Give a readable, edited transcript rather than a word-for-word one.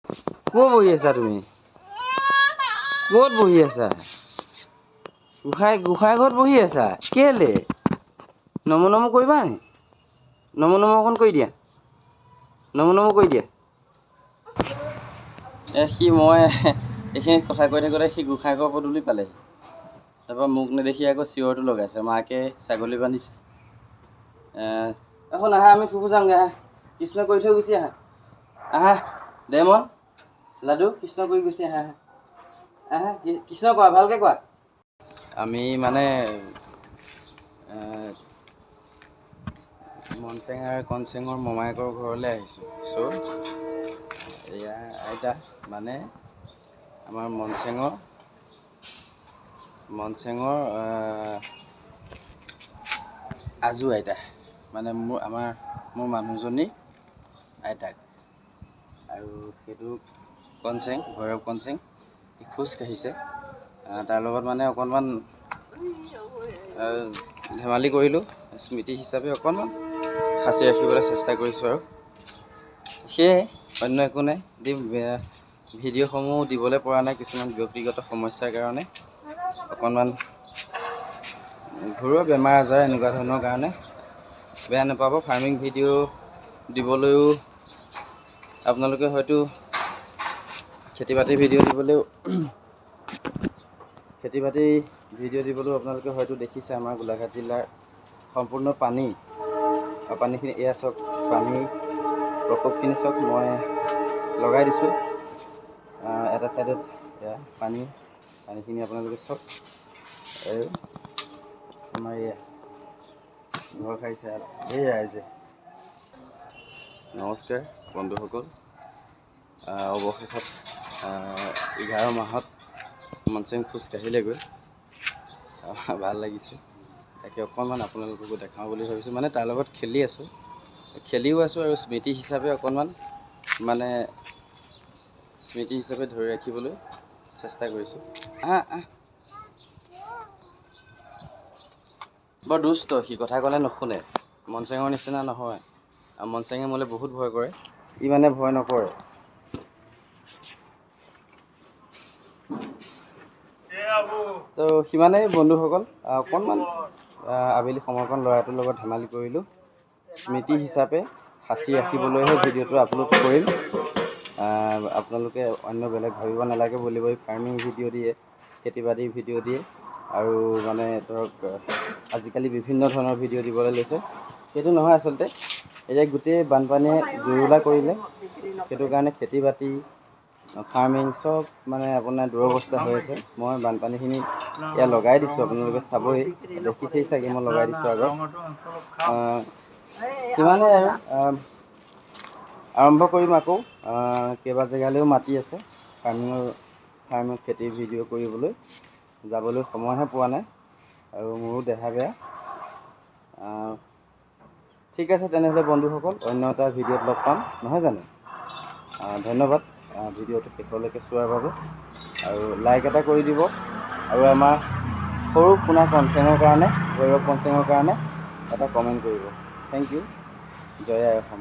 ক'ত বহি আছা তুমি? ক'ত বহি আছা? গোঁসাই ঘৰত বহি আছা? কেলে? নমো নমো কৰিবা নি? নমো নমো অকণ কৰি দিয়া। নমো নমো কৰি দিয়া। মই এইখিনিত কথা কৈ থাকোঁতে সি গোঁসাই ঘৰ পদূলি পালেহি। তাৰপৰা মোক নেদেখি আকৌ চিঞৰটো লগাইছে, মাকে ছাগলী বান্ধিছে। এখন আহা, আমি ফুৰিব যামগৈ আহা। কৃষ্ণ কৰি থৈ গুচি আহা। আহা ডেমন লাডু কৃষ্ণ কৰি গুচি আহা। আহা কৃষ্ণ কোৱা, ভালকৈ কোৱা। আমি মানে মনচেং আৰু কনচেঙৰ মমায়েকৰ ঘৰলৈ আহিছোঁ। এয়া আইতা মানে আমাৰ মনচেঙৰ আজু আইতা মানে মোৰ মানুহজনী আইতাক। আৰু সেইটো কনচেং ভৈৰৱ কনচেং খোজ কাঢ়িছে। তাৰ লগত মানে অকণমান ধেমালি কৰিলোঁ, স্মৃতি হিচাপে অকণমান সাঁচি ৰাখিবলৈ চেষ্টা কৰিছোঁ। আৰু সেয়াই, অন্য একো নাই। ভিডিঅ'সমূহ দিবলৈ পৰা নাই কিছুমান ব্যক্তিগত সমস্যাৰ কাৰণে, অকণমান ঘৰুৱা বেমাৰ আজাৰ এনেকুৱা ধৰণৰ কাৰণে। বেয়া নাপাব। ফাৰ্মিং ভিডিঅ' দিবলৈও আপোনালোকে হয়তো খেতি বাতি ভিডিঅ' দিবলৈও আপোনালোকে হয়তো দেখিছে আমাৰ গোলাঘাট জিলাৰ সম্পূৰ্ণ পানীখিনি এয়া চাওক, পানী প্ৰকোপখিনি চাওক। মই লগাই দিছোঁ এটা ছাইডত এয়া পানীখিনি আপোনালোকে চাওক। আৰু আমাৰ এয়া ঘৰ খাইছে এই ৰাইজে। নমস্কাৰ বন্ধুসকল। অৱশেষত 11 মাহত মনচেং খোজ কাঢ়িলেগৈ। ভাল লাগিছে। তাকে অকণমান আপোনালোককো দেখাওঁ বুলি ভাবিছোঁ। মানে তাৰ লগত খেলিও আছোঁ আৰু স্মৃতি হিচাপে অকণমান ধৰি ৰাখিবলৈ চেষ্টা কৰিছোঁ। বৰ দুষ্ট, সি কথা ক'লে নুশুনে। মনচেঙৰ নিচিনা নহয়। আৰু মনচেঙে মোলৈ বহুত ভয় কৰে, ই মানে ভয় নকৰে। তো সিমানেই বন্ধুসকল। অকণমান আবেলি সময়কণ ল'ৰাটোৰ লগত ধেমালি কৰিলোঁ। স্মৃতি হিচাপে সাঁচি ৰাখিবলৈহে ভিডিঅ'টো আপলোড কৰিম। আপোনালোকে অন্য বেলেগ ভাবিব নালাগে। বুলি ফাৰ্মিং ভিডিঅ' দিয়ে, খেতি বাতিৰ ভিডিঅ' দিয়ে, আৰু মানে ধৰক আজিকালি বিভিন্ন ধৰণৰ ভিডিঅ' দিবলৈ লৈছে। সেইটো নহয় আচলতে। এতিয়া গোটেই বানপানীয়ে জুৰুলা কৰিলে, সেইটো কাৰণে খেতি বাতি ফাৰ্মিং চব মানে আপোনাৰ দুৰৱস্থা হৈ আছে। মই বানপানীখিনি এয়া লগাই দিছোঁ, আপোনালোকে চাবই, দেখিছেই চাগে মই লগাই দিছোঁ আগত। সিমানেই আৰু আৰম্ভ কৰিম আকৌ। কেইবা জেগালৈও মাতি আছে ফাৰ্মিং খেতিৰ ভিডিঅ' কৰিবলৈ। যাবলৈ সময়হে পোৱা নাই, আৰু মোৰো দেহা বেয়া। ঠিক আছে তেনেহ'লে বন্ধুসকল, অন্য এটা ভিডিঅ'ত লগ পাম, নহয় জানো? ধন্যবাদ ভিডিঅ'টো শেষলৈকে চোৱাৰ বাবে। আৰু লাইক এটা কৰি দিব, আৰু আমাৰ সৰু পোনা কনচেঙৰ কাৰণে, ভৈৰৱ কনচেঙৰ কাৰণে এটা কমেণ্ট কৰিব। Thank you. জয় আই অসম।